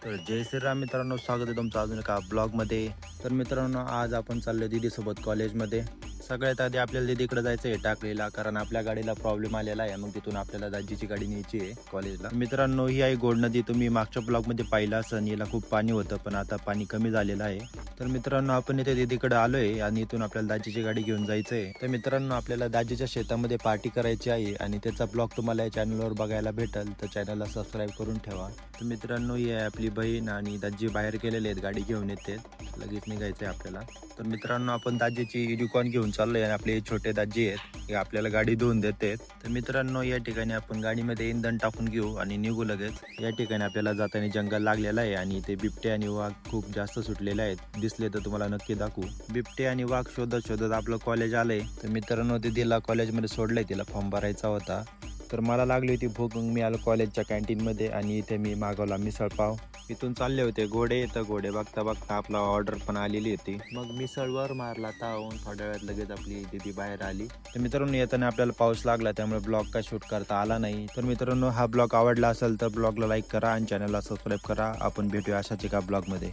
तर जय श्रीराम मित्रांनो, स्वागत आहे तुमचं अजून एका ब्लॉगमध्ये. तर मित्रांनो, आज आपण चाललो दीदीसोबत कॉलेजमध्ये. सगळ्यात आधी आपल्याला दीदीकडे जायचं आहे टाकळीला, कारण आपल्या गाडीला प्रॉब्लेम आलेला आहे. मग तिथून आपल्याला दाजीची गाडी न्यायची आहे कॉलेजला. मित्रांनो, ही आहे गोड नदी. तुम्ही मागच्या ब्लॉगमध्ये पाहिलं असेल, याला खूप पाणी होतं, पण आता पाणी कमी झालेलं आहे. तर मित्रांनो, आपण इथे दीदीकडे आलोय आणि इथून आपल्याला दाजीची गाडी घेऊन जायचं आहे. तर मित्रांनो, आपल्याला दाजीच्या शेतामध्ये पार्टी करायची आहे आणि त्याचा ब्लॉग तुम्हाला या चॅनलवर बघायला भेटेल. तर चॅनलला सबस्क्राईब करून ठेवा. तर मित्रांनो, ही आहे आपली बहीण आणि दाजी बाहेर गेलेले आहेत, गाडी घेऊन येते. लगेच निघायचं आहे आपल्याला. तर मित्रांनो, आपण दाजीची युनिकॉर्न घेऊन चाललोय आणि आपले छोटे दाजी आहेत, हे आपल्याला गाडी धुवून देतात. तर मित्रांनो, या ठिकाणी आपण गाडीमध्ये इंधन टाकून घेऊ आणि निघू लगेच. या ठिकाणी आपल्याला जाताना जंगल लागलेलं आहे आणि ते बिबटे आणि वाघ खूप जास्त सुटलेले आहेत. दिसले तर तुम्हाला नक्की दाखवू. बिबटे आणि वाघ शोधत शोधत आपलं कॉलेज आलंय. तर मित्रांनो, दिदीला कॉलेजमध्ये सोडलंय, तिला फॉर्म भरायचा होता. तर मला लागली होती भूक, मग मी आलो कॉलेजच्या कॅन्टीनमध्ये आणि इथे मी मागवला मिसळ पाव. इथून चालले होते घोडे, तर घोडे बघता बघता आपला ऑर्डर पण आलेली होती. मग मिसळवर मारला तावून थोड्या वेळात लगेच आपली दीदी बाहेर आली. तर मित्रांनो, येताना आपल्याला पाऊस लागला, त्यामुळे ब्लॉग काय शूट करता आला नाही. तर मित्रांनो, हा ब्लॉग आवडला असेल तर ब्लॉगला लाईक करा आणि चॅनलला सबस्क्राईब करा. आपण भेटूया अशाच एका ब्लॉगमध्ये.